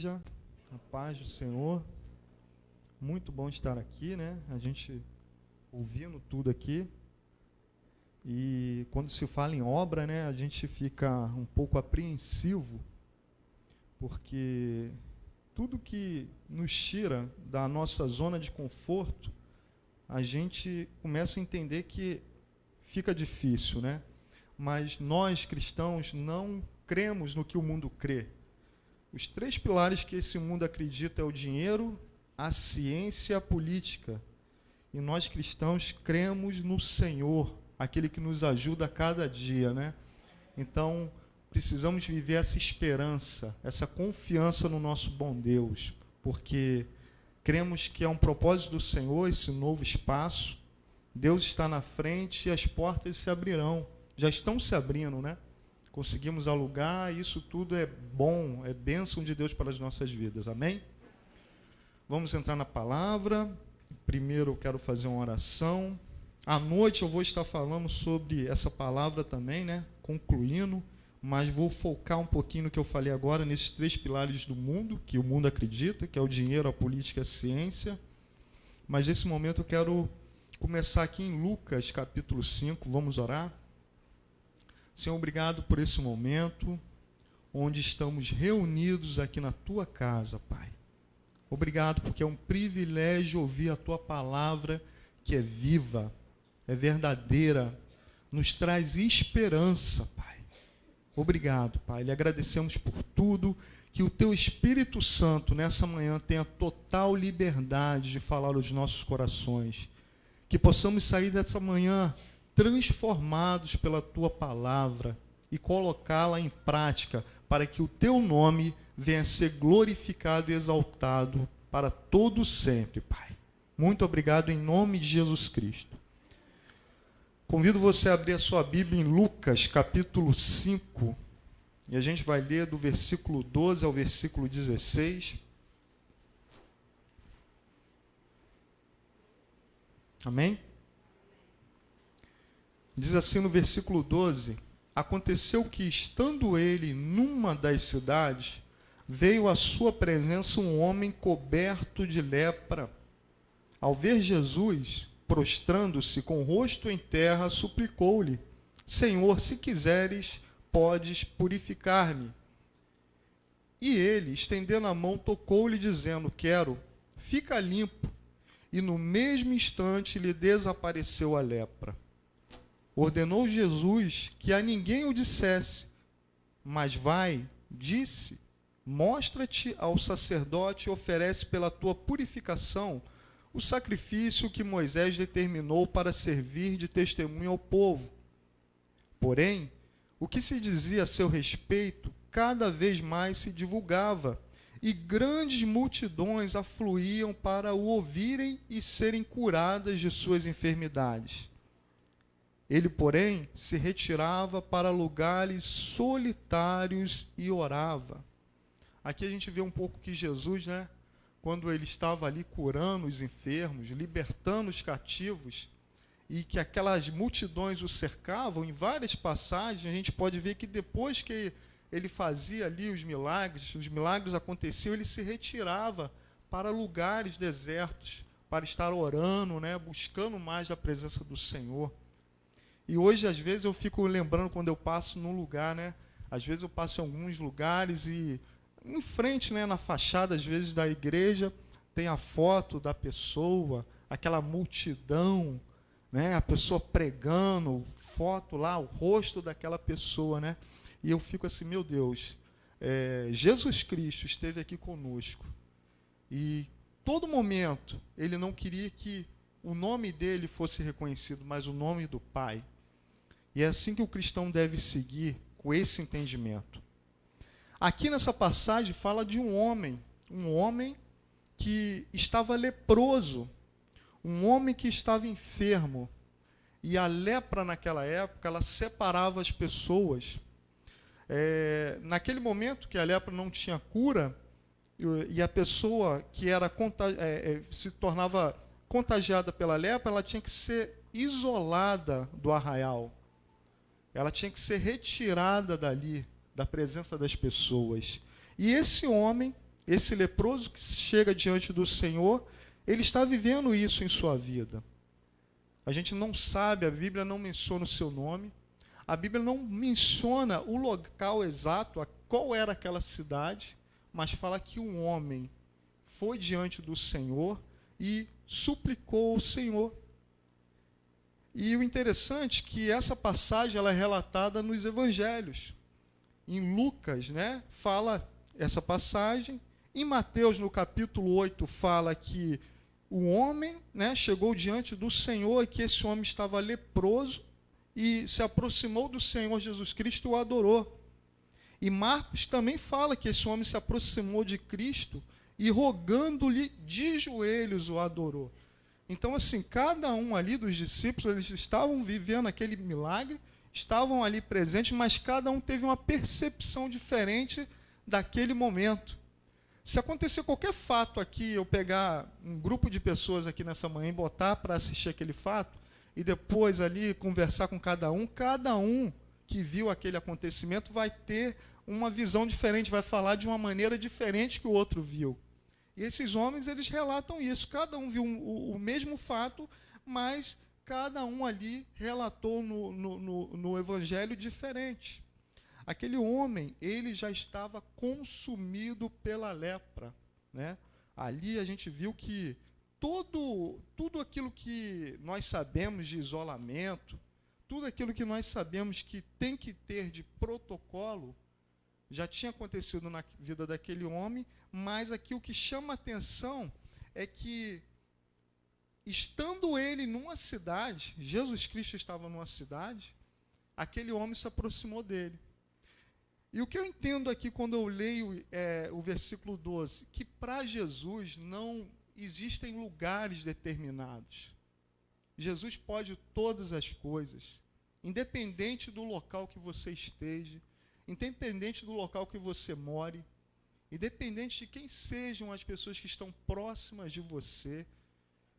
igreja, a paz do Senhor. Muito bom estar aqui, né? A gente ouvindo tudo aqui. E quando se fala em obra, né, a gente fica um pouco apreensivo, porque tudo que nos tira da nossa zona de conforto, a gente começa a entender que fica difícil, né? Mas nós, cristãos, não cremos no que o mundo crê. Os três pilares que esse mundo acredita é o dinheiro, a ciência e a política. E nós, cristãos, cremos no Senhor, aquele que nos ajuda a cada dia, né? Então, precisamos viver essa esperança, essa confiança no nosso bom Deus, porque cremos que é um propósito do Senhor esse novo espaço. Deus está na frente e as portas se abrirão. Já estão se abrindo, né? Conseguimos alugar, isso tudo é bom, é bênção de Deus para as nossas vidas, amém? Vamos entrar na palavra. Primeiro eu quero fazer uma oração. À noite eu vou estar falando sobre essa palavra também, né? Concluindo, mas vou focar um pouquinho no que eu falei agora, nesses três pilares do mundo, que o mundo acredita, que é o dinheiro, a política e a ciência. Mas nesse momento eu quero começar aqui em Lucas, capítulo 5, vamos orar. Senhor, obrigado por esse momento, onde estamos reunidos aqui na Tua casa, Pai. Obrigado porque é um privilégio ouvir a Tua palavra, que é viva, é verdadeira, nos traz esperança, Pai. Obrigado, Pai. Lhe agradecemos por tudo, que o Teu Espírito Santo, nessa manhã, tenha total liberdade de falar aos nossos corações. Que possamos sair dessa manhã transformados pela Tua palavra e colocá-la em prática para que o Teu nome venha a ser glorificado e exaltado para todo sempre, Pai. Muito obrigado em nome de Jesus Cristo. Convido você a abrir a sua Bíblia em Lucas, capítulo 5, e a gente vai ler do versículo 12 ao versículo 16. Amém? Diz assim no versículo 12: Aconteceu que, estando ele numa das cidades, veio à sua presença um homem coberto de lepra. Ao ver Jesus, prostrando-se com o rosto em terra, suplicou-lhe: Senhor, se quiseres, podes purificar-me. E ele, estendendo a mão, tocou-lhe, dizendo: Quero, fica limpo. E no mesmo instante lhe desapareceu a lepra. Ordenou Jesus que a ninguém o dissesse, mas vai, disse, mostra-te ao sacerdote e oferece pela tua purificação o sacrifício que Moisés determinou para servir de testemunho ao povo. Porém, o que se dizia a seu respeito cada vez mais se divulgava, e grandes multidões afluíam para o ouvirem e serem curadas de suas enfermidades. Ele, porém, se retirava para lugares solitários e orava. Aqui a gente vê um pouco que Jesus, né, quando ele estava ali curando os enfermos, libertando os cativos, e que aquelas multidões o cercavam, em várias passagens a gente pode ver que depois que ele fazia ali os milagres aconteciam, ele se retirava para lugares desertos, para estar orando, né, buscando mais a presença do Senhor. E hoje, às vezes, eu fico lembrando quando eu passo num lugar, né? Às vezes eu passo em alguns lugares e em frente, né, na fachada, às vezes, da igreja, tem a foto da pessoa, aquela multidão, né? A pessoa pregando, foto lá, o rosto daquela pessoa, né? E eu fico assim, meu Deus, Jesus Cristo esteve aqui conosco. E todo momento, ele não queria que o nome dele fosse reconhecido, mas o nome do Pai. E é assim que o cristão deve seguir, com esse entendimento. Aqui nessa passagem fala de um homem que estava leproso, um homem que estava enfermo. E a lepra naquela época, ela separava as pessoas. Naquele momento que a lepra não tinha cura, e a pessoa que era se tornava contagiada pela lepra, ela tinha que ser isolada do arraial. Ela tinha que ser retirada dali, da presença das pessoas. E esse homem, esse leproso que chega diante do Senhor, ele está vivendo isso em sua vida. A gente não sabe, a Bíblia não menciona o seu nome, a Bíblia não menciona o local exato, qual era aquela cidade, mas fala que um homem foi diante do Senhor e suplicou ao Senhor. E o interessante é que essa passagem ela é relatada nos evangelhos. Em Lucas, né, fala essa passagem. Em Mateus, no capítulo 8, fala que o homem, né, chegou diante do Senhor e que esse homem estava leproso e se aproximou do Senhor Jesus Cristo e o adorou. E Marcos também fala que esse homem se aproximou de Cristo e rogando-lhe de joelhos o adorou. Então, assim, cada um ali dos discípulos, eles estavam vivendo aquele milagre, estavam ali presentes, mas cada um teve uma percepção diferente daquele momento. Se acontecer qualquer fato aqui, eu pegar um grupo de pessoas aqui nessa manhã e botar para assistir aquele fato, e depois ali conversar com cada um que viu aquele acontecimento vai ter uma visão diferente, vai falar de uma maneira diferente que o outro viu. E esses homens, eles relatam isso. Cada um viu o mesmo fato, mas cada um ali relatou no evangelho diferente. Aquele homem, ele já estava consumido pela lepra, né? Ali a gente viu que tudo aquilo que nós sabemos de isolamento, tudo aquilo que nós sabemos que tem que ter de protocolo, já tinha acontecido na vida daquele homem, mas aqui o que chama a atenção é que, estando ele numa cidade, Jesus Cristo estava numa cidade, aquele homem se aproximou dele. E o que eu entendo aqui quando eu leio o versículo 12, que para Jesus não existem lugares determinados. Jesus pode todas as coisas, independente do local que você esteja, independente do local que você more, independente de quem sejam as pessoas que estão próximas de você,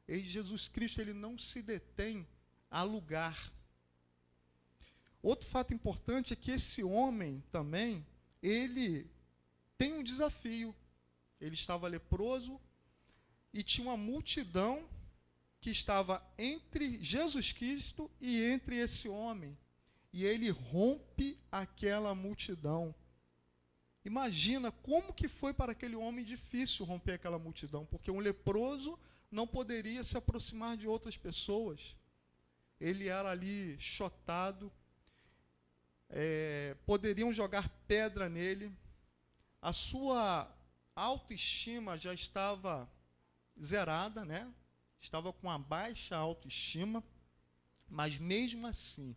Jesus Cristo ele não se detém a lugar. Outro fato importante é que esse homem também, ele tem um desafio. Ele estava leproso e tinha uma multidão que estava entre Jesus Cristo e entre esse homem. E ele rompe aquela multidão. Imagina como que foi para aquele homem difícil romper aquela multidão, porque um leproso não poderia se aproximar de outras pessoas. Ele era ali chotado, poderiam jogar pedra nele, a sua autoestima já estava zerada, né? Estava com uma baixa autoestima, mas mesmo assim,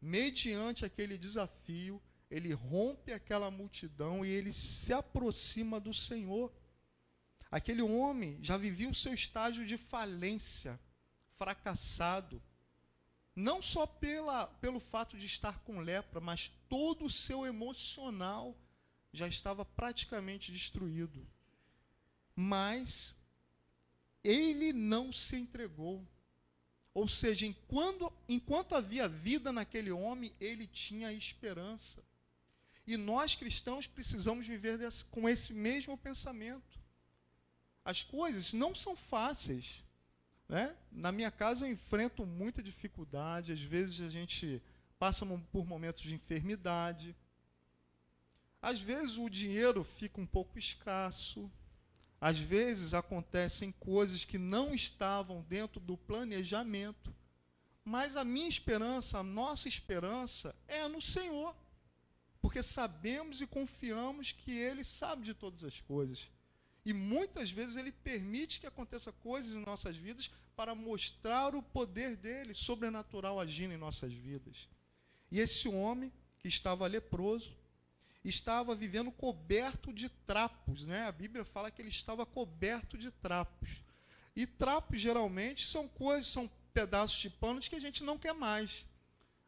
mediante aquele desafio, ele rompe aquela multidão e ele se aproxima do Senhor. Aquele homem já vivia o seu estágio de falência, fracassado, não só pelo fato de estar com lepra, mas todo o seu emocional já estava praticamente destruído. Mas ele não se entregou. Ou seja, enquanto havia vida naquele homem, ele tinha esperança. E nós cristãos precisamos viver com esse mesmo pensamento. As coisas não são fáceis, né? Na minha casa eu enfrento muita dificuldade, às vezes a gente passa por momentos de enfermidade, às vezes o dinheiro fica um pouco escasso, às vezes acontecem coisas que não estavam dentro do planejamento, mas a minha esperança, a nossa esperança é no Senhor, porque sabemos e confiamos que Ele sabe de todas as coisas. E muitas vezes Ele permite que aconteça coisas em nossas vidas para mostrar o poder dEle, sobrenatural, agindo em nossas vidas. E esse homem, que estava leproso, estava vivendo coberto de trapos, né? A Bíblia fala que ele estava coberto de trapos. E trapos, geralmente, são pedaços de panos que a gente não quer mais.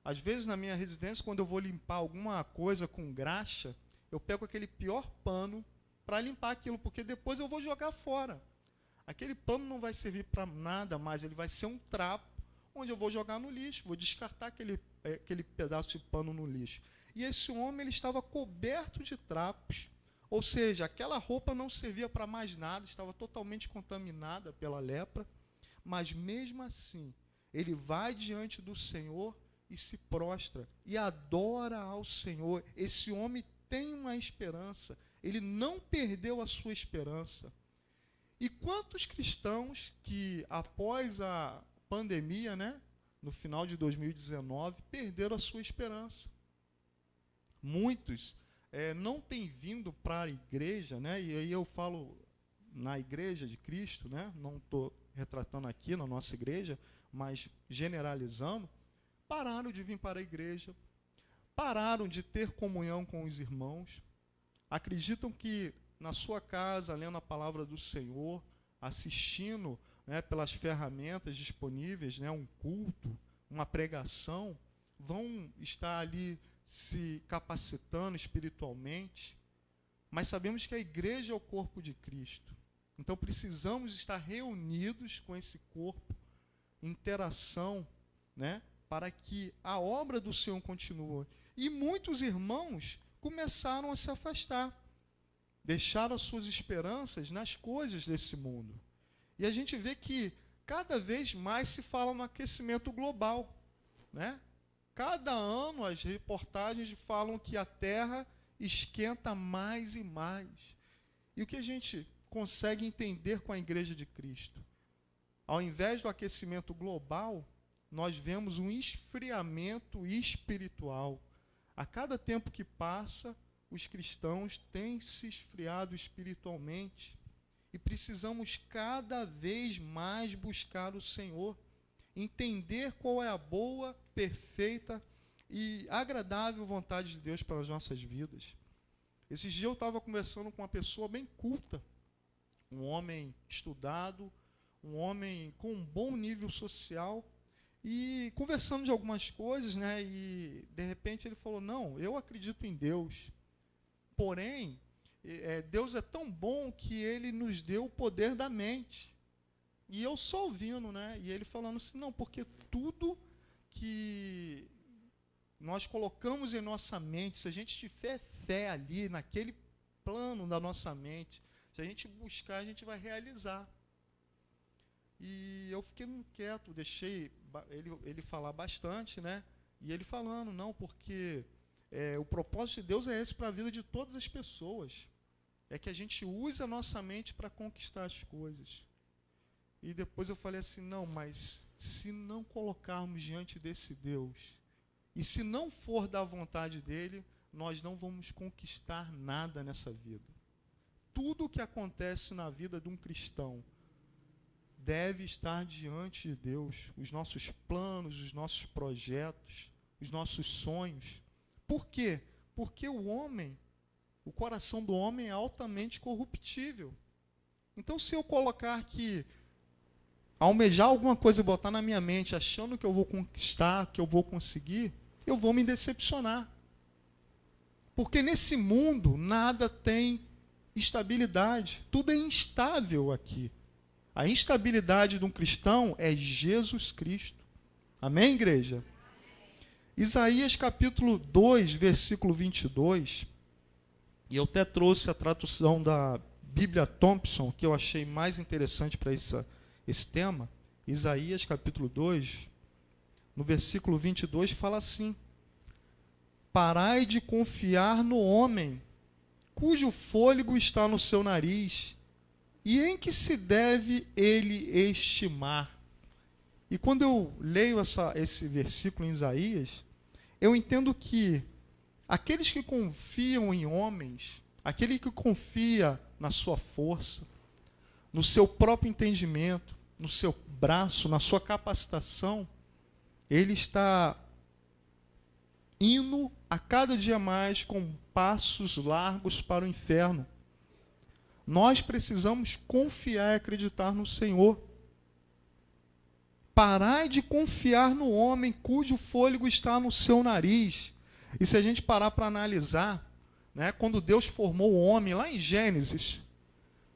Às vezes, na minha residência, quando eu vou limpar alguma coisa com graxa, eu pego aquele pior pano para limpar aquilo, porque depois eu vou jogar fora. Aquele pano não vai servir para nada mais, ele vai ser um trapo, onde eu vou jogar no lixo, vou descartar aquele pedaço de pano no lixo. E esse homem ele estava coberto de trapos, Ou seja, aquela roupa não servia para mais nada, estava totalmente contaminada pela lepra, mas mesmo assim, ele vai diante do Senhor e se prostra e adora ao Senhor. Esse homem tem uma esperança, ele não perdeu a sua esperança. E quantos cristãos que, após a pandemia, né, no final de 2019, perderam a sua esperança? Muitos não têm vindo para a igreja, né, e aí eu falo na igreja de Cristo, né, não estou retratando aqui na nossa igreja, mas generalizando, pararam de vir para a igreja, pararam de ter comunhão com os irmãos, acreditam que na sua casa, lendo a palavra do Senhor, assistindo, né, pelas ferramentas disponíveis, né, um culto, uma pregação, vão estar ali se capacitando espiritualmente, mas sabemos que a igreja é o corpo de Cristo. Então precisamos estar reunidos com esse corpo, em interação, né, para que a obra do Senhor continue. E muitos irmãos começaram a se afastar, deixaram as suas esperanças nas coisas desse mundo. E a gente vê que cada vez mais se fala no aquecimento global, né? Cada ano as reportagens falam que a Terra esquenta mais e mais. E o que a gente consegue entender com a Igreja de Cristo? Ao invés do aquecimento global, nós vemos um esfriamento espiritual. A cada tempo que passa, os cristãos têm se esfriado espiritualmente. E precisamos cada vez mais buscar o Senhor, entender qual é a boa, perfeita e agradável vontade de Deus para as nossas vidas. Esses dias eu estava conversando com uma pessoa bem culta, um homem estudado, um homem com um bom nível social, e conversando de algumas coisas, né, e de repente ele falou, não, eu acredito em Deus, porém, Deus é tão bom que ele nos deu o poder da mente. E eu só ouvindo, né? E ele falando assim, não, porque tudo que nós colocamos em nossa mente, se a gente tiver fé ali, naquele plano da nossa mente, se a gente buscar, a gente vai realizar. E eu fiquei quieto, deixei ele falar bastante, né? E ele falando, não, porque o propósito de Deus é esse para a vida de todas as pessoas. É que a gente use a nossa mente para conquistar as coisas. E depois eu falei assim, não, mas se não colocarmos diante desse Deus, e se não for da vontade dele, nós não vamos conquistar nada nessa vida. Tudo o que acontece na vida de um cristão deve estar diante de Deus. Os nossos planos, os nossos projetos, os nossos sonhos. Por quê? Porque o coração do homem é altamente corruptível. Então, se eu colocar que almejar alguma coisa e botar na minha mente, achando que eu vou conquistar, que eu vou conseguir, eu vou me decepcionar. Porque nesse mundo nada tem estabilidade. Tudo é instável aqui. A instabilidade de um cristão é Jesus Cristo. Amém, igreja? Isaías capítulo 2, versículo 22... E eu até trouxe a tradução da Bíblia Thompson, que eu achei mais interessante para esse tema. Isaías capítulo 2, no versículo 22, fala assim: parai de confiar no homem, cujo fôlego está no seu nariz, e em que se deve ele estimar. E quando eu leio esse versículo em Isaías, eu entendo que aqueles que confiam em homens, aquele que confia na sua força, no seu próprio entendimento, no seu braço, na sua capacitação, ele está indo a cada dia mais com passos largos para o inferno. Nós precisamos confiar e acreditar no Senhor. Parai de confiar no homem cujo fôlego está no seu nariz. E se a gente parar para analisar, né, quando Deus formou o homem, lá em Gênesis,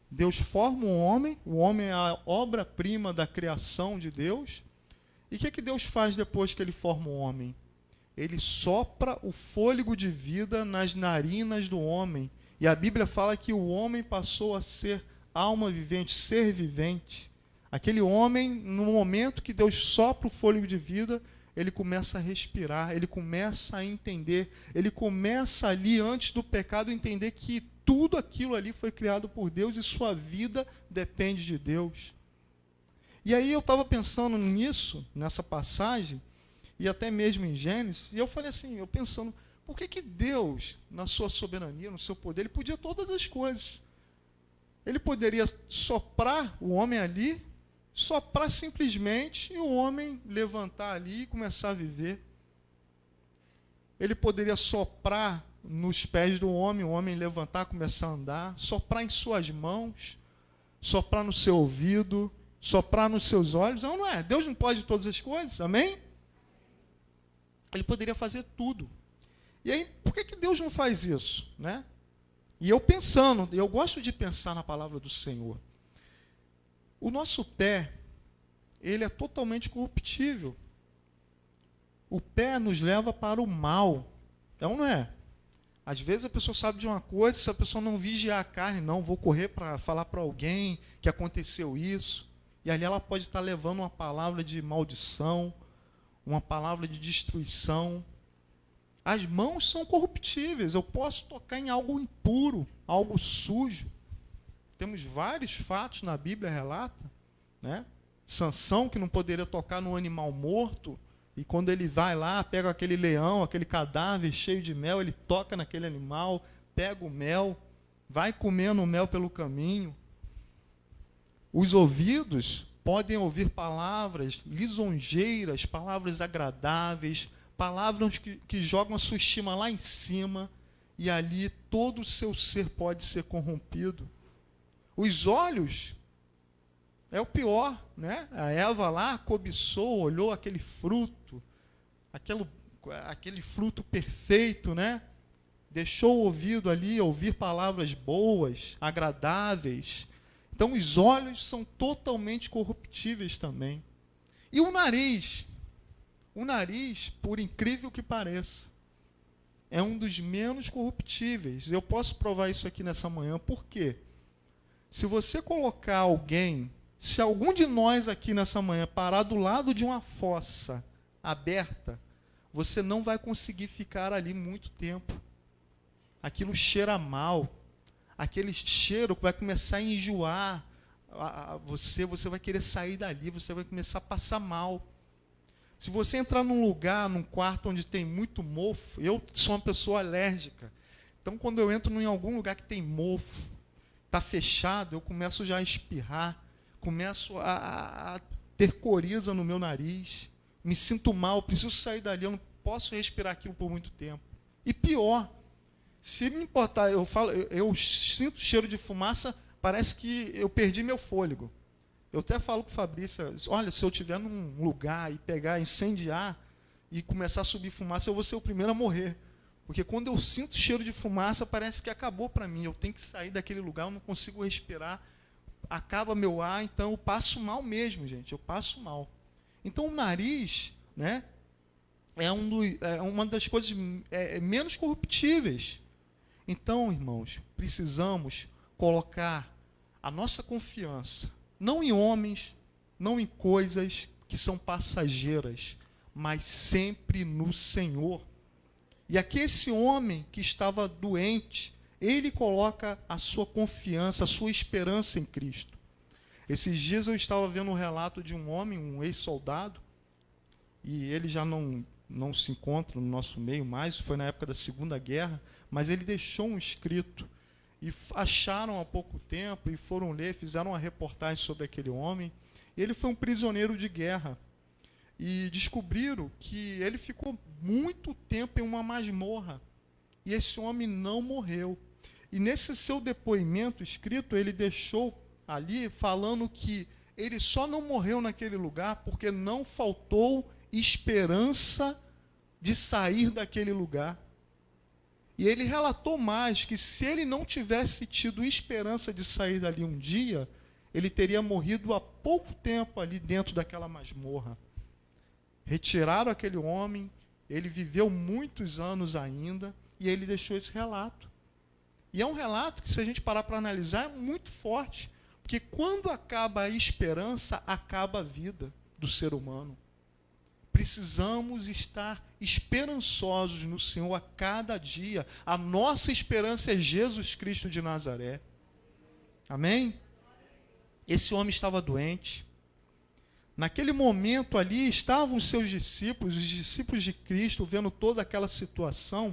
Deus forma o homem é a obra-prima da criação de Deus. E o que Deus faz depois que ele forma o homem? Ele sopra o fôlego de vida nas narinas do homem, E a Bíblia fala que o homem passou a ser alma vivente, ser vivente. Aquele homem, no momento que Deus sopra o fôlego de vida, ele começa a respirar, ele começa a entender, ele começa ali, antes do pecado, a entender que tudo aquilo ali foi criado por Deus e sua vida depende de Deus. E aí eu estava pensando nisso, nessa passagem, e até mesmo em Gênesis, e eu falei assim, eu pensando, por que Deus, na sua soberania, no seu poder, ele podia todas as coisas? Ele poderia soprar o homem ali, soprar simplesmente, e o homem levantar ali e começar a viver. Ele poderia soprar nos pés do homem, o homem levantar, começar a andar, soprar em suas mãos, soprar no seu ouvido, soprar nos seus olhos. Não, não é? Deus não pode todas as coisas, amém? Ele poderia fazer tudo. E aí, por que Deus não faz isso, né? E eu pensando, eu gosto de pensar na palavra do Senhor. O nosso pé, ele é totalmente corruptível. O pé nos leva para o mal. Então, não é? Às vezes a pessoa sabe de uma coisa, se a pessoa não vigiar a carne, não, vou correr para falar para alguém que aconteceu isso. E ali ela pode estar levando uma palavra de maldição, uma palavra de destruição. As mãos são corruptíveis, eu posso tocar em algo impuro, algo sujo. Temos vários fatos na Bíblia, relata, né? Sansão, que não poderia tocar no animal morto, e quando ele vai lá, pega aquele leão, aquele cadáver cheio de mel, ele toca naquele animal, pega o mel, vai comendo o mel pelo caminho. Os ouvidos podem ouvir palavras lisonjeiras, palavras agradáveis, palavras que jogam a sua estima lá em cima, e ali todo o seu ser pode ser corrompido. Os olhos é o pior, né? A Eva lá cobiçou, olhou aquele fruto, aquele fruto perfeito, né? Deixou o ouvido ali ouvir palavras boas, agradáveis. Então os olhos são totalmente corruptíveis também. E o nariz, por incrível que pareça, é um dos menos corruptíveis. Eu posso provar isso aqui nessa manhã. Por quê? Se você colocar alguém, se algum de nós aqui nessa manhã parar do lado de uma fossa aberta, você não vai conseguir ficar ali muito tempo. Aquilo cheira mal. Aquele cheiro vai começar a enjoar você vai querer sair dali, você vai começar a passar mal. Se você entrar num lugar, num quarto onde tem muito mofo, eu sou uma pessoa alérgica. Então, quando eu entro em algum lugar que tem mofo, está fechado, eu começo já a espirrar, começo a ter coriza no meu nariz, me sinto mal, preciso sair dali, eu não posso respirar aquilo por muito tempo. E pior, se me importar, eu sinto cheiro de fumaça, parece que eu perdi meu fôlego. Eu até falo com o Fabrício, olha, se eu estiver num lugar e pegar, incendiar e começar a subir fumaça, eu vou ser o primeiro a morrer. Porque quando eu sinto cheiro de fumaça, parece que acabou para mim. Eu tenho que sair daquele lugar, eu não consigo respirar, acaba meu ar, então eu passo mal mesmo, gente, eu passo mal. Então o nariz, né, é uma das coisas menos corruptíveis. Então, irmãos, precisamos colocar a nossa confiança, não em homens, não em coisas que são passageiras, mas sempre no Senhor. E aqui esse homem que estava doente, ele coloca a sua confiança, a sua esperança em Cristo. Esses dias eu estava vendo um relato de um homem, um ex-soldado, e ele já não se encontra no nosso meio mais, foi na época da Segunda Guerra, mas ele deixou um escrito, e acharam há pouco tempo, e foram ler, fizeram uma reportagem sobre aquele homem. Ele foi um prisioneiro de guerra, e descobriram que ele ficou muito tempo em uma masmorra, e esse homem não morreu. E nesse seu depoimento escrito, ele deixou ali falando que ele só não morreu naquele lugar porque não faltou esperança de sair daquele lugar. E ele relatou mais que se ele não tivesse tido esperança de sair dali um dia, ele teria morrido há pouco tempo ali dentro daquela masmorra. Retiraram aquele homem, ele viveu muitos anos ainda, e ele deixou esse relato. E é um relato que, se a gente parar para analisar, é muito forte. Porque quando acaba a esperança, acaba a vida do ser humano. Precisamos estar esperançosos no Senhor a cada dia. A nossa esperança é Jesus Cristo de Nazaré. Amém? Esse homem estava doente. Naquele momento ali estavam os seus discípulos, os discípulos de Cristo, vendo toda aquela situação.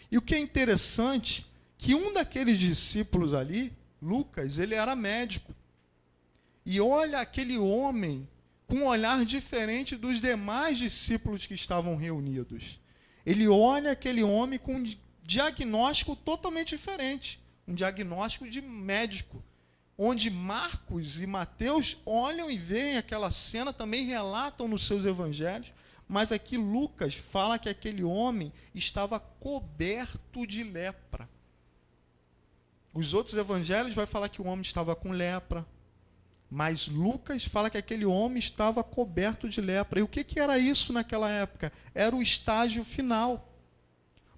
E o que é interessante, que um daqueles discípulos ali, Lucas, ele era médico. E olha aquele homem com um olhar diferente dos demais discípulos que estavam reunidos. Ele olha aquele homem com um diagnóstico totalmente diferente, um diagnóstico de médico, onde Marcos e Mateus olham e veem aquela cena, também relatam nos seus evangelhos, mas aqui Lucas fala que aquele homem estava coberto de lepra. Os outros evangelhos vai falar que o homem estava com lepra, mas Lucas fala que aquele homem estava coberto de lepra. E o que era isso naquela época? Era o estágio final.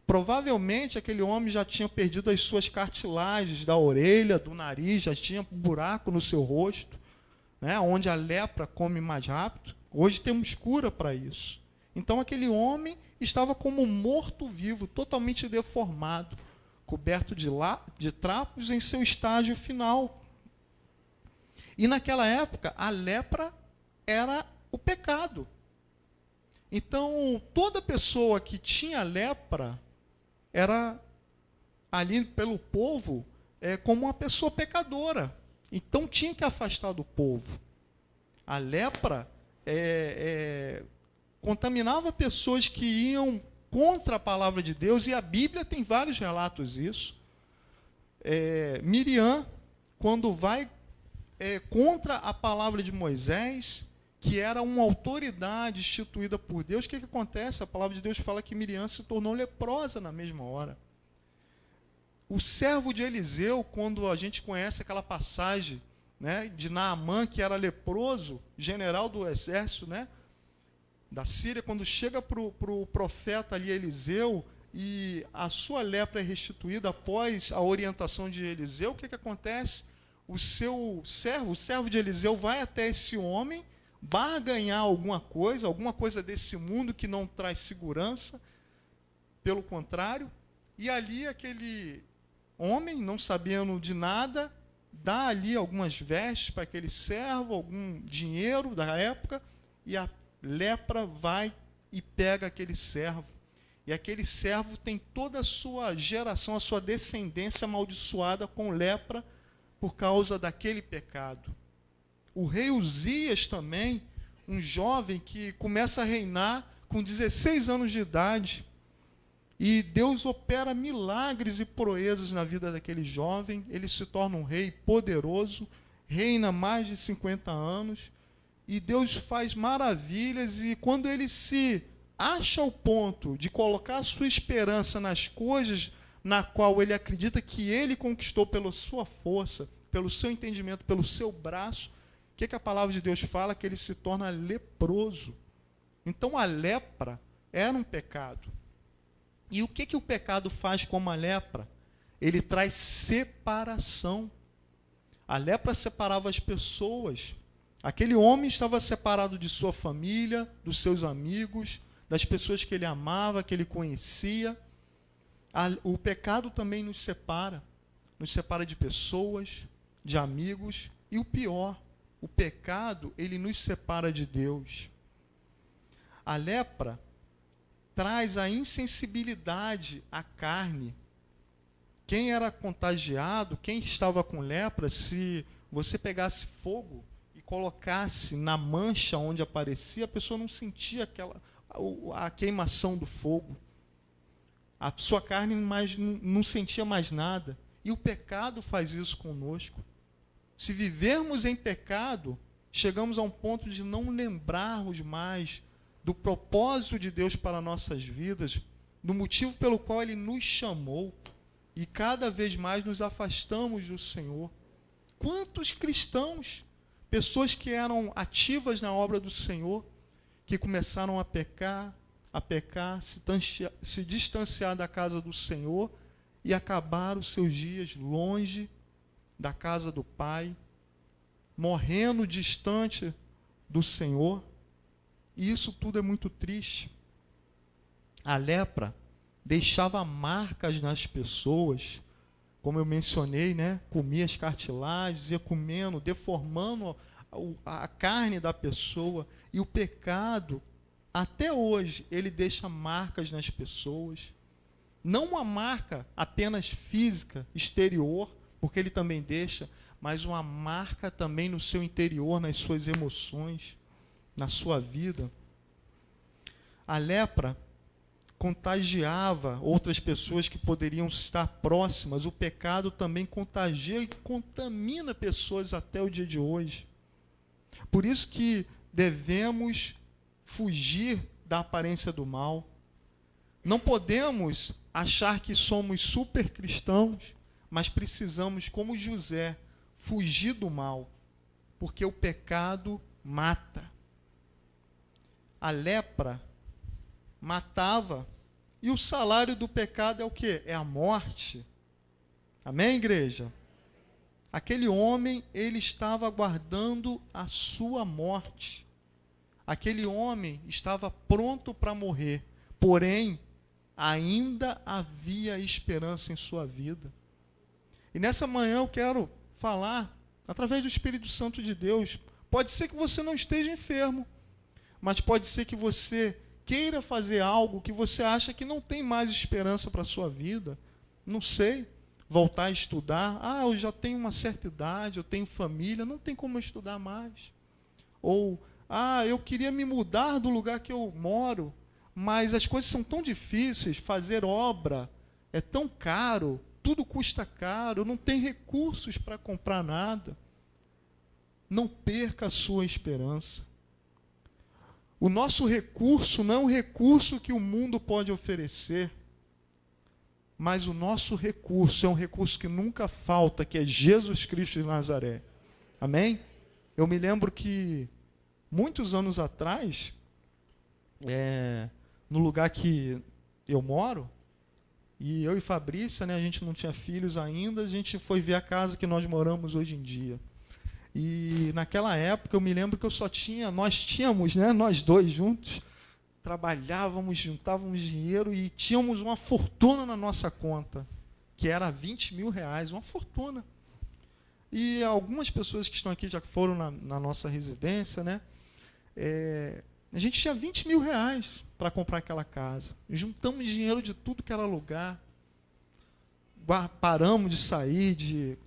Provavelmente aquele homem já tinha perdido as suas cartilagens da orelha, do nariz, já tinha um buraco no seu rosto, né, onde a lepra come mais rápido. Hoje temos cura para isso. Então aquele homem estava como morto-vivo, totalmente deformado, coberto de trapos em seu estágio final. E naquela época, a lepra era o pecado. Então, toda pessoa que tinha lepra era, ali pelo povo, como uma pessoa pecadora. Então, tinha que afastar do povo. A lepra contaminava pessoas que iam contra a palavra de Deus, e a Bíblia tem vários relatos disso. Miriam, quando vai contra a palavra de Moisés, que era uma autoridade instituída por Deus, o que acontece? A palavra de Deus fala que Miriam se tornou leprosa na mesma hora. O servo de Eliseu, quando a gente conhece aquela passagem, né, de Naamã, que era leproso, general do exército, né, da Síria, quando chega para o profeta ali Eliseu, e a sua lepra é restituída após a orientação de Eliseu, o que acontece? O servo de Eliseu vai até esse homem, barganhar alguma coisa desse mundo que não traz segurança, pelo contrário, e ali aquele homem, não sabendo de nada, dá ali algumas vestes para aquele servo, algum dinheiro da época, e a lepra vai e pega aquele servo. E aquele servo tem toda a sua geração, a sua descendência amaldiçoada com lepra, por causa daquele pecado. O rei Uzias também, um jovem que começa a reinar com 16 anos de idade, e Deus opera milagres e proezas na vida daquele jovem, ele se torna um rei poderoso, reina mais de 50 anos, e Deus faz maravilhas, e quando ele se acha ao ponto de colocar a sua esperança nas coisas na qual ele acredita que ele conquistou pela sua força, pelo seu entendimento, pelo seu braço, o que a palavra de Deus fala? Que ele se torna leproso. Então a lepra era um pecado. E o que o pecado faz com a lepra? Ele traz separação. A lepra separava as pessoas. Aquele homem estava separado de sua família, dos seus amigos, das pessoas que ele amava, que ele conhecia. O pecado também nos separa de pessoas, de amigos, e o pior, o pecado, ele nos separa de Deus. A lepra traz a insensibilidade à carne. Quem era contagiado, quem estava com lepra, se você pegasse fogo e colocasse na mancha onde aparecia, a pessoa não sentia a queimação do fogo. A sua carne não sentia mais nada. E o pecado faz isso conosco. Se vivermos em pecado, chegamos a um ponto de não lembrarmos mais do propósito de Deus para nossas vidas, do motivo pelo qual Ele nos chamou, e cada vez mais nos afastamos do Senhor. Quantos cristãos, pessoas que eram ativas na obra do Senhor, que começaram a pecar, se distanciar da casa do Senhor, e acabar os seus dias longe da casa do Pai, morrendo distante do Senhor. E isso tudo é muito triste. A lepra deixava marcas nas pessoas, como eu mencionei, né? Comia as cartilagens, ia comendo, deformando a carne da pessoa. E o pecado, até hoje, ele deixa marcas nas pessoas. Não uma marca apenas física, exterior, porque ele também deixa, mas uma marca também no seu interior, nas suas emoções, na sua vida. A lepra contagiava outras pessoas que poderiam estar próximas. O pecado também contagia e contamina pessoas até o dia de hoje. Por isso que devemos fugir da aparência do mal. Não podemos achar que somos super cristãos, mas precisamos, como José, fugir do mal, porque o pecado mata. A lepra matava, e o salário do pecado é o quê? É a morte. Amém, igreja? Aquele homem, ele estava aguardando a sua morte. Aquele homem estava pronto para morrer, porém, ainda havia esperança em sua vida. E nessa manhã eu quero falar, através do Espírito Santo de Deus, pode ser que você não esteja enfermo, mas pode ser que você queira fazer algo que você acha que não tem mais esperança para a sua vida. Não sei, voltar a estudar. Ah, eu já tenho uma certa idade, eu tenho família, não tem como eu estudar mais. Ou, ah, eu queria me mudar do lugar que eu moro, mas as coisas são tão difíceis, fazer obra é tão caro, tudo custa caro, não tem recursos para comprar nada. Não perca a sua esperança. O nosso recurso não é um recurso que o mundo pode oferecer, mas o nosso recurso é um recurso que nunca falta, que é Jesus Cristo de Nazaré. Amém? Eu me lembro que, muitos anos atrás, no lugar que eu moro, e eu e Fabrícia, né, a gente não tinha filhos ainda, a gente foi ver a casa que nós moramos hoje em dia. E naquela época eu me lembro que nós tínhamos, né, nós dois juntos, trabalhávamos, juntávamos dinheiro e tínhamos uma fortuna na nossa conta, que era 20 mil reais, uma fortuna. E algumas pessoas que estão aqui já foram na nossa residência, né, a gente tinha 20 mil reais para comprar aquela casa. Juntamos dinheiro de tudo que era lugar, paramos de sair,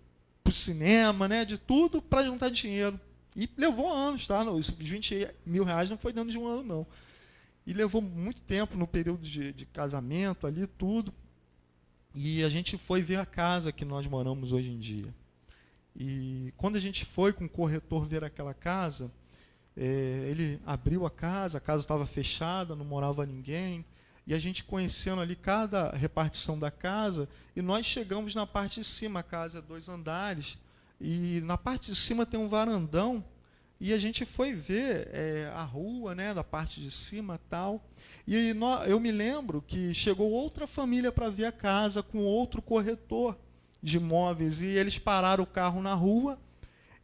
para o cinema, né, de tudo para juntar dinheiro. E levou anos, tá? Os 20 mil reais não foi dentro de um ano, não. E levou muito tempo no período de casamento ali, tudo. E a gente foi ver a casa que nós moramos hoje em dia. E quando a gente foi com o corretor ver aquela casa, ele abriu a casa estava fechada, não morava ninguém. E a gente conhecendo ali cada repartição da casa, e nós chegamos na parte de cima, a casa é 2 andares, e na parte de cima tem um varandão, e a gente foi ver a rua, né, da parte de cima e tal. E eu me lembro que chegou outra família para ver a casa com outro corretor de imóveis, e eles pararam o carro na rua,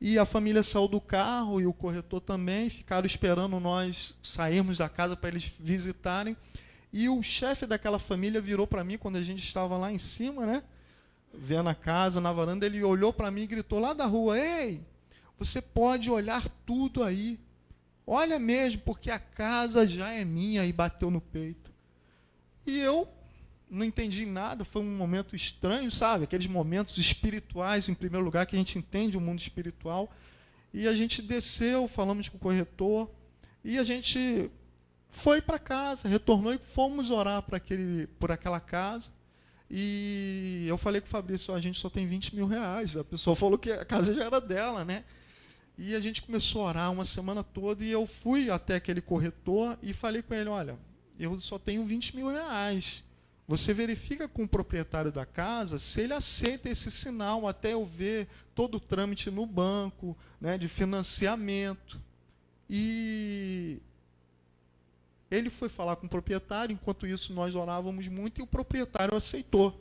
e a família saiu do carro, e o corretor também, ficaram esperando nós sairmos da casa para eles visitarem. E o chefe daquela família virou para mim, quando a gente estava lá em cima, né, vendo a casa, na varanda, ele olhou para mim e gritou lá da rua: "Ei, você pode olhar tudo aí. Olha mesmo, porque a casa já é minha", e bateu no peito. E eu não entendi nada, foi um momento estranho, sabe? Aqueles momentos espirituais, em primeiro lugar, que a gente entende o mundo espiritual. E a gente desceu, falamos com o corretor, e a gente foi para casa, retornou e fomos orar por aquela casa. E eu falei com o Fabrício: a gente só tem 20 mil reais. A pessoa falou que a casa já era dela, né? E a gente começou a orar uma semana toda, e eu fui até aquele corretor e falei com ele: olha, eu só tenho 20 mil reais. Você verifica com o proprietário da casa se ele aceita esse sinal até eu ver todo o trâmite no banco, né, de financiamento. E ele foi falar com o proprietário, enquanto isso nós orávamos muito, e o proprietário aceitou.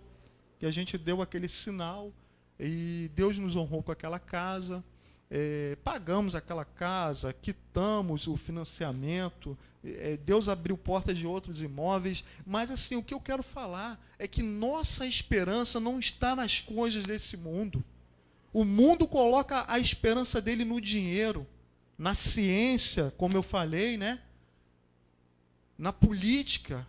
que a gente deu aquele sinal e Deus nos honrou com aquela casa, pagamos aquela casa, quitamos o financiamento, Deus abriu portas de outros imóveis, mas assim, o que eu quero falar é que nossa esperança não está nas coisas desse mundo. O mundo coloca a esperança dele no dinheiro, na ciência, como eu falei, né? Na política.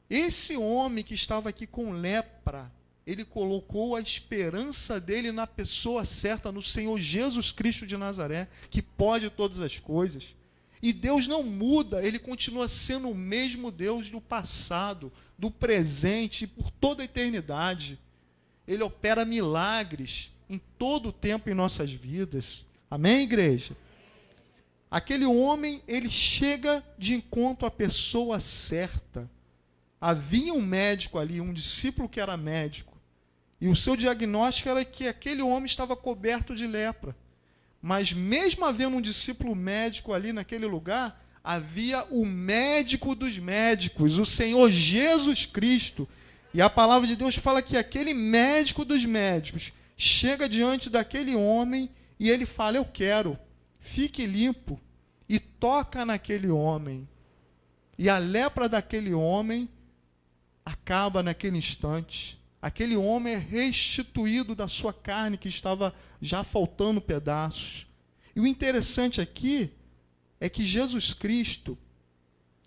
Esse homem que estava aqui com lepra, ele colocou a esperança dele na pessoa certa, no Senhor Jesus Cristo de Nazaré, que pode todas as coisas. E Deus não muda, ele continua sendo o mesmo Deus do passado, do presente e por toda a eternidade. Ele opera milagres em todo o tempo em nossas vidas. Amém, igreja? Aquele homem, ele chega de encontro à pessoa certa. Havia um médico ali, um discípulo que era médico. E o seu diagnóstico era que aquele homem estava coberto de lepra. Mas mesmo havendo um discípulo médico ali naquele lugar, havia o médico dos médicos, o Senhor Jesus Cristo. E a palavra de Deus fala que aquele médico dos médicos chega diante daquele homem e ele fala: eu quero, fique limpo. E toca naquele homem. E a lepra daquele homem acaba naquele instante. Aquele homem é restituído da sua carne que estava já faltando pedaços. E o interessante aqui é que Jesus Cristo,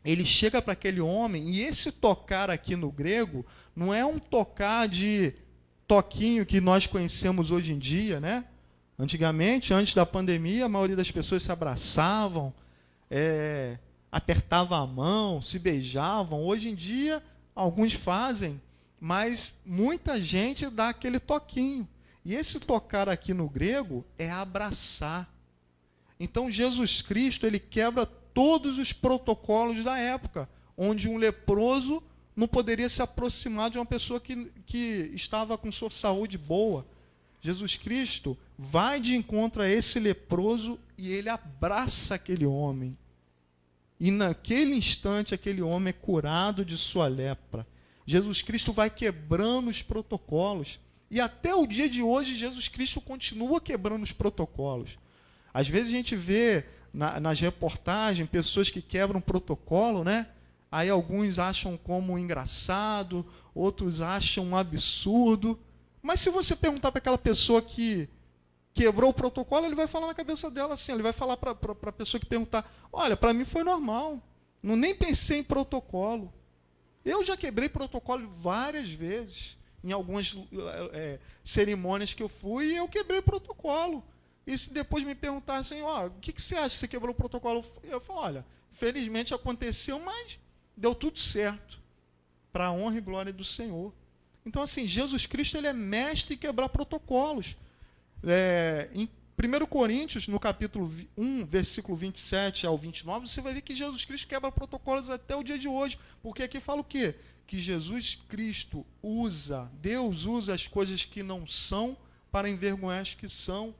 ele chega para aquele homem, e esse tocar aqui no grego não é um tocar de toquinho que nós conhecemos hoje em dia, né? Antigamente, antes da pandemia, a maioria das pessoas se abraçavam, apertavam a mão, se beijavam. Hoje em dia, alguns fazem, mas muita gente dá aquele toquinho. E esse tocar aqui no grego é abraçar. Então, Jesus Cristo, ele quebra todos os protocolos da época, onde um leproso não poderia se aproximar de uma pessoa que estava com sua saúde boa. Jesus Cristo vai de encontro a esse leproso e ele abraça aquele homem. E naquele instante, aquele homem é curado de sua lepra. Jesus Cristo vai quebrando os protocolos. E até o dia de hoje, Jesus Cristo continua quebrando os protocolos. Às vezes a gente vê nas reportagens pessoas que quebram protocolo, né? Aí alguns acham como engraçado, outros acham um absurdo. Mas se você perguntar para aquela pessoa que quebrou o protocolo, ele vai falar na cabeça dela assim, ele vai falar para a pessoa que perguntar: olha, para mim foi normal, nem pensei em protocolo. Eu já quebrei protocolo várias vezes, em algumas cerimônias que eu fui, e eu quebrei protocolo. E se depois me perguntassem: o que você acha que você quebrou o protocolo? Eu falo: olha, felizmente aconteceu, mas deu tudo certo, para a honra e glória do Senhor. Então, assim, Jesus Cristo, ele é mestre em quebrar protocolos. Em 1 Coríntios, no capítulo 1, versículo 27 ao 29, você vai ver que Jesus Cristo quebra protocolos até o dia de hoje. Porque aqui fala o quê? Que Jesus Cristo Deus usa as coisas que não são para envergonhar as que são.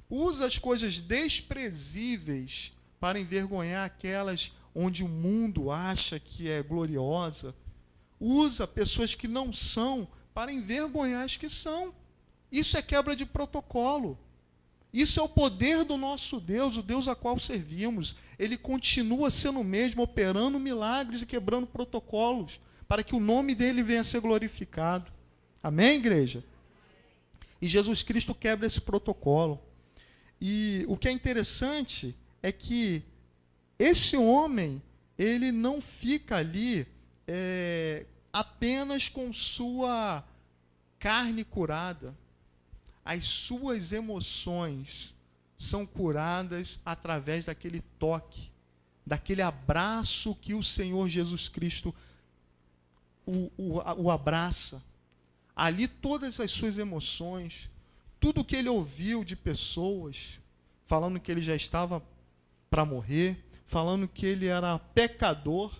Usa as coisas desprezíveis para envergonhar aquelas onde o mundo acha que é gloriosa. Usa pessoas que não são para envergonhar as que são. Isso é quebra de protocolo. Isso é o poder do nosso Deus, o Deus a qual servimos. Ele continua sendo o mesmo, operando milagres e quebrando protocolos, para que o nome dele venha a ser glorificado. Amém, igreja? E Jesus Cristo quebra esse protocolo. E o que é interessante é que esse homem, ele não fica ali apenas com sua carne curada. As suas emoções são curadas através daquele toque, daquele abraço que o Senhor Jesus Cristo o abraça. Ali todas as suas emoções, tudo que ele ouviu de pessoas, falando que ele já estava para morrer, falando que ele era pecador,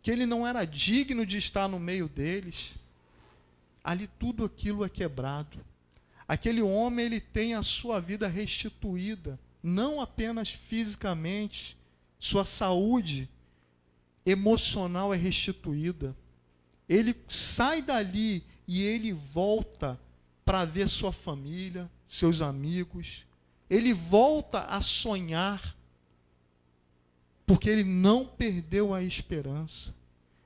que ele não era digno de estar no meio deles, ali tudo aquilo é quebrado. Aquele homem, ele tem a sua vida restituída, não apenas fisicamente, sua saúde emocional é restituída. Ele sai dali e ele volta para ver sua família, seus amigos. Ele volta a sonhar, porque ele não perdeu a esperança.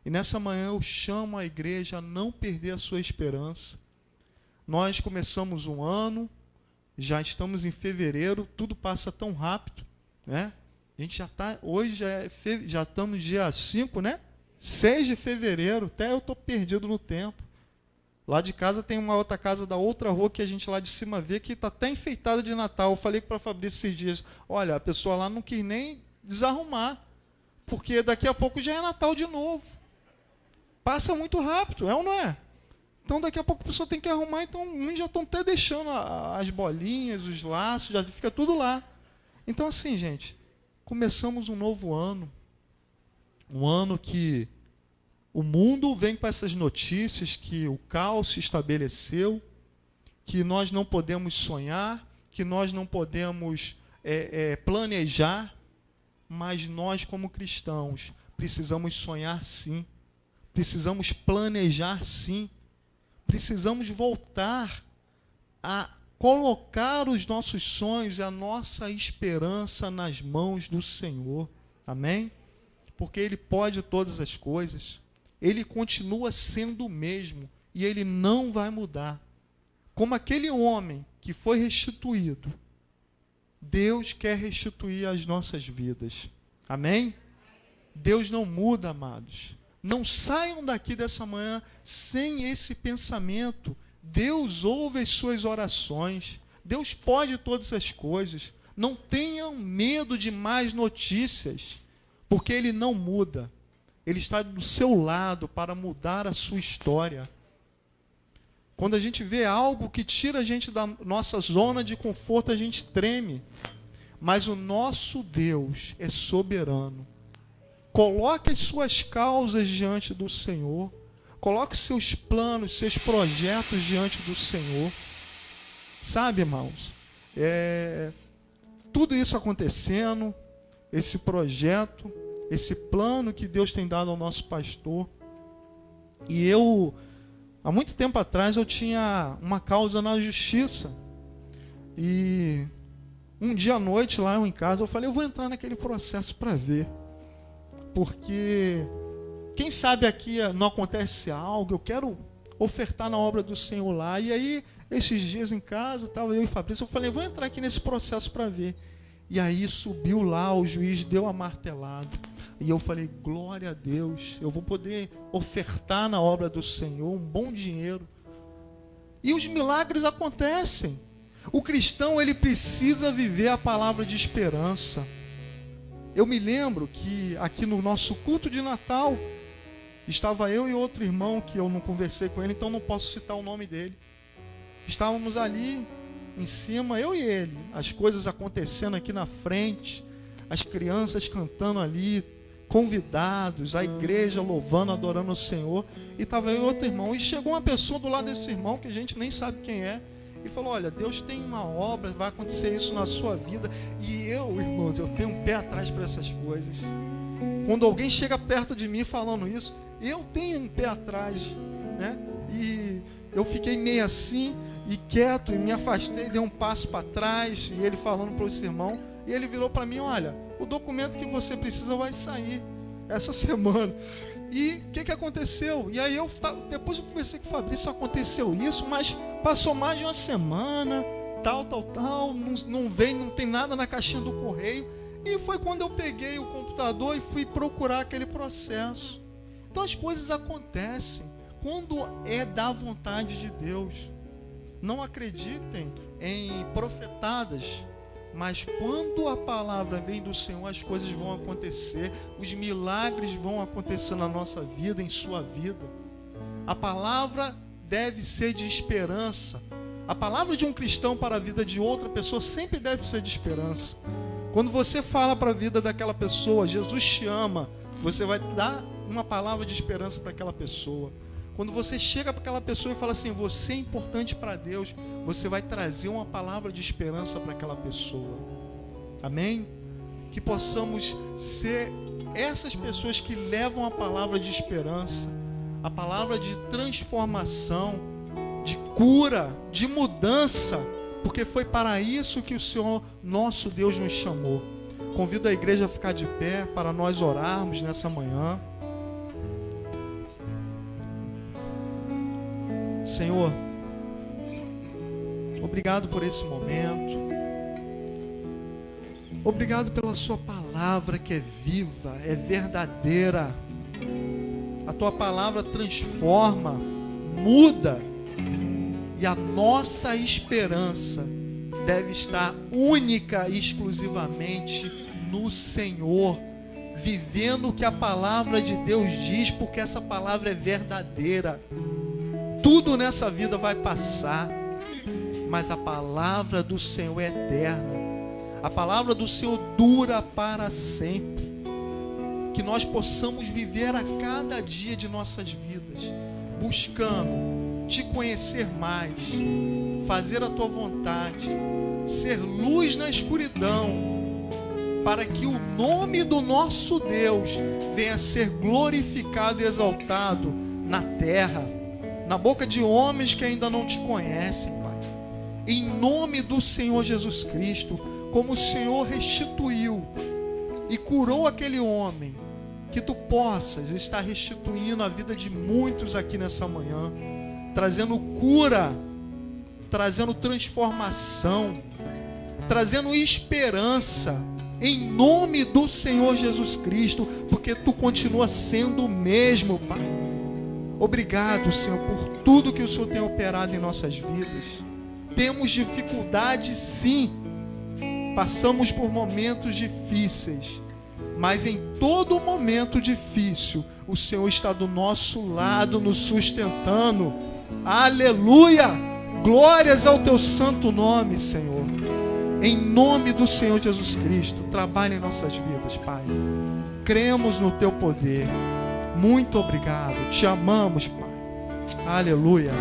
E nessa manhã eu chamo a igreja a não perder a sua esperança. Nós começamos um ano, já estamos em fevereiro, tudo passa tão rápido, né? A gente já está, hoje já estamos dia 5, né? 6 de fevereiro, até eu estou perdido no tempo. Lá de casa tem uma outra casa da outra rua que a gente lá de cima vê que está até enfeitada de Natal. Eu falei para a Fabrício esses dias, olha, a pessoa lá não quis nem desarrumar, porque daqui a pouco já é Natal de novo. Passa muito rápido, é ou não é? Então daqui a pouco a pessoa tem que arrumar, então uns já estão até deixando as bolinhas, os laços, já fica tudo lá. Então assim, gente, começamos um novo ano, um ano que o mundo vem com essas notícias que o caos se estabeleceu, que nós não podemos sonhar, que nós não podemos planejar, mas nós como cristãos precisamos sonhar sim, precisamos planejar sim, precisamos voltar a colocar os nossos sonhos e a nossa esperança nas mãos do Senhor. Amém? Porque Ele pode todas as coisas. Ele continua sendo o mesmo e Ele não vai mudar. Como aquele homem que foi restituído, Deus quer restituir as nossas vidas. Amém? Deus não muda, amados. Não saiam daqui dessa manhã sem esse pensamento. Deus ouve as suas orações. Deus pode todas as coisas. Não tenham medo de mais notícias, porque Ele não muda. Ele está do seu lado para mudar a sua história. Quando a gente vê algo que tira a gente da nossa zona de conforto, a gente treme. Mas o nosso Deus é soberano. Coloque as suas causas diante do Senhor. Coloque seus planos, seus projetos diante do Senhor. Sabe, irmãos? Tudo isso acontecendo, esse projeto, esse plano que Deus tem dado ao nosso pastor. E eu, há muito tempo atrás, eu tinha uma causa na justiça. E um dia à noite, lá eu em casa, eu falei, eu vou entrar naquele processo para ver. Porque, quem sabe aqui não acontece algo, eu quero ofertar na obra do Senhor lá. E aí, esses dias em casa, eu e Fabrício, eu falei, vou entrar aqui nesse processo para ver. E aí subiu lá, o juiz deu a martelada. E eu falei, glória a Deus, eu vou poder ofertar na obra do Senhor um bom dinheiro. E os milagres acontecem. O cristão, ele precisa viver a palavra de esperança. Eu me lembro que aqui no nosso culto de Natal, estava eu e outro irmão, que eu não conversei com ele, então não posso citar o nome dele. Estávamos ali em cima, eu e ele, as coisas acontecendo aqui na frente, as crianças cantando ali, convidados, a igreja louvando, adorando o Senhor. E estava eu e outro irmão, e chegou uma pessoa do lado desse irmão, que a gente nem sabe quem é, e falou, olha, Deus tem uma obra, vai acontecer isso na sua vida. E eu, irmãos, eu tenho um pé atrás para essas coisas. Quando alguém chega perto de mim falando isso, eu tenho um pé atrás, né? E eu fiquei meio assim, e quieto, e me afastei, dei um passo para trás, e ele falando para esse irmão, e ele virou para mim, olha, o documento que você precisa vai sair essa semana. E o que aconteceu? E aí depois eu conversei com o Fabrício, aconteceu isso, mas passou mais de uma semana, tal, não veio, não tem nada na caixinha do correio. E foi quando eu peguei o computador e fui procurar aquele processo. Então as coisas acontecem quando é da vontade de Deus. Não acreditem em profetadas, mas quando a palavra vem do Senhor, as coisas vão acontecer, os milagres vão acontecer na nossa vida, em sua vida. A palavra deve ser de esperança. A palavra de um cristão para a vida de outra pessoa sempre deve ser de esperança. Quando você fala para a vida daquela pessoa, Jesus te ama, você vai dar uma palavra de esperança para aquela pessoa. Quando você chega para aquela pessoa e fala assim, você é importante para Deus, você vai trazer uma palavra de esperança para aquela pessoa. Amém? Que possamos ser essas pessoas que levam a palavra de esperança, a palavra de transformação, cura, de mudança, porque foi para isso que o Senhor, nosso Deus, nos chamou. Convido a igreja a ficar de pé para nós orarmos nessa manhã. Senhor, obrigado por esse momento. Obrigado pela sua palavra que é viva, é verdadeira. A tua palavra transforma, muda. E a nossa esperança deve estar única e exclusivamente no Senhor, vivendo o que a palavra de Deus diz, porque essa palavra é verdadeira. Tudo nessa vida vai passar, mas a palavra do Senhor é eterna. A palavra do Senhor dura para sempre. Que nós possamos viver a cada dia de nossas vidas, buscando te conhecer mais, fazer a tua vontade, ser luz na escuridão, para que o nome do nosso Deus venha a ser glorificado e exaltado na terra, na boca de homens que ainda não te conhecem, Pai. Em nome do Senhor Jesus Cristo, como o Senhor restituiu e curou aquele homem, que tu possas estar restituindo a vida de muitos aqui nessa manhã, trazendo cura, trazendo transformação, trazendo esperança, em nome do Senhor Jesus Cristo, porque tu continua sendo o mesmo, Pai. Obrigado, Senhor, por tudo que o Senhor tem operado em nossas vidas. Temos dificuldades, sim, passamos por momentos difíceis, mas em todo momento difícil, o Senhor está do nosso lado, nos sustentando. Aleluia! Glórias ao teu santo nome, Senhor. Em nome do Senhor Jesus Cristo, trabalhe em nossas vidas, Pai. Cremos no teu poder. Muito obrigado. Te amamos, Pai. Aleluia.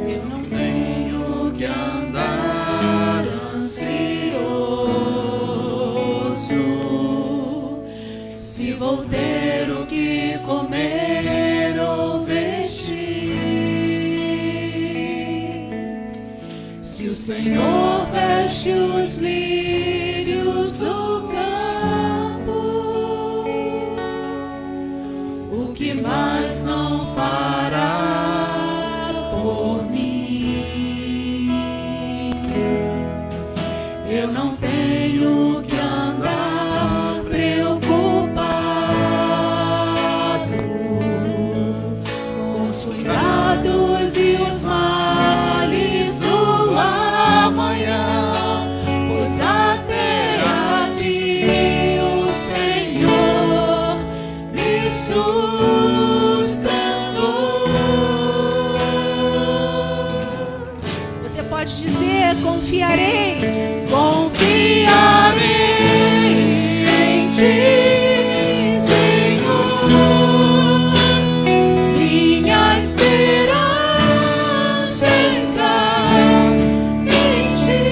Eu não tenho que andar ansioso, se vou ter o que comer ou vestir, se o Senhor veste os lírios do campo, o que mais não fará por mim? Eu não tenho que andar preocupado com os cuidados e os males do amanhã, pois até aqui o Senhor me sustentou. Você pode dizer: confiarei, confiarei em ti, Senhor. Minha esperança está em ti.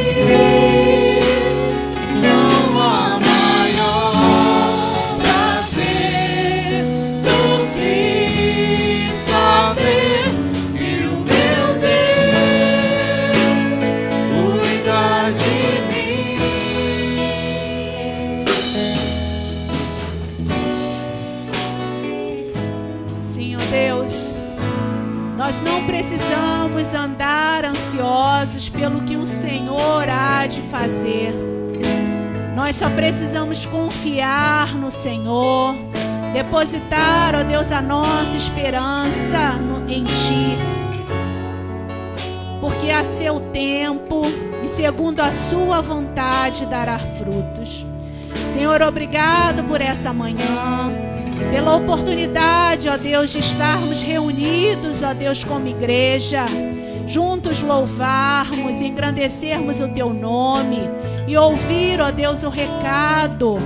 Não há maior prazer do que saber que o meu Deus cuida de mim. Senhor Deus, nós não precisamos andar ansiosos pelo que o Senhor há de fazer. Nós só precisamos confiar no Senhor, depositar, ó Deus, a nossa esperança em Ti, porque a seu tempo e segundo a sua vontade dará frutos. Senhor, obrigado por essa manhã, pela oportunidade, ó Deus, de estarmos reunidos, ó Deus, como igreja, juntos louvarmos e engrandecermos o Teu nome e ouvir, ó Deus, o recado,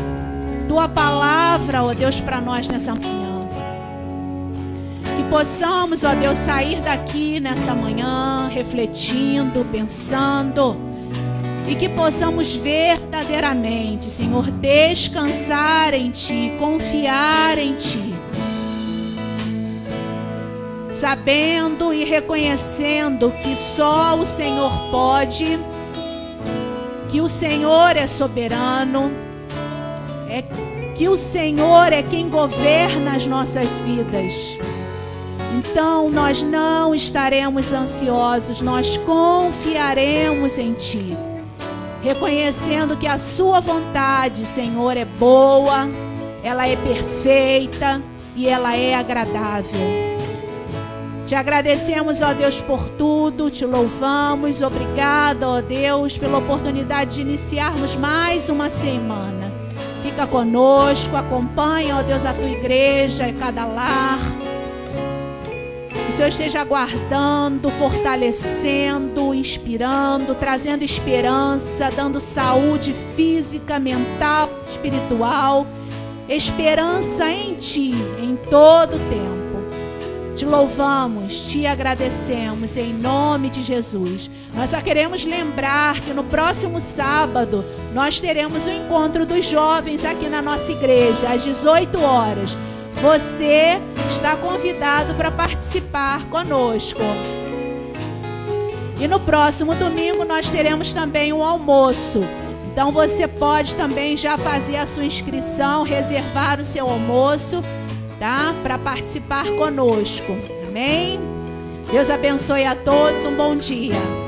Tua palavra, ó Deus, para nós nessa manhã. Que possamos, ó Deus, sair daqui nessa manhã refletindo, pensando e que possamos verdadeiramente, Senhor, descansar em Ti, confiar em Ti, sabendo e reconhecendo que só o Senhor pode, que o Senhor é soberano, que o Senhor é quem governa as nossas vidas. Então nós não estaremos ansiosos, nós confiaremos em Ti, reconhecendo que a Sua vontade, Senhor, é boa, ela é perfeita e ela é agradável. Te agradecemos, ó Deus, por tudo, te louvamos, obrigada, ó Deus, pela oportunidade de iniciarmos mais uma semana. Fica conosco, acompanha, ó Deus, a Tua igreja e cada lar. Que o Senhor esteja guardando, fortalecendo, inspirando, trazendo esperança, dando saúde física, mental, espiritual, esperança em Ti, em todo o tempo. Te louvamos, te agradecemos em nome de Jesus. Nós só queremos lembrar que no próximo sábado nós teremos o encontro dos jovens aqui na nossa igreja, às 18 horas. Você está convidado para participar conosco. E no próximo domingo nós teremos também um almoço. Então você pode também já fazer a sua inscrição, reservar o seu almoço, tá? Para participar conosco. Amém? Deus abençoe a todos. Um bom dia.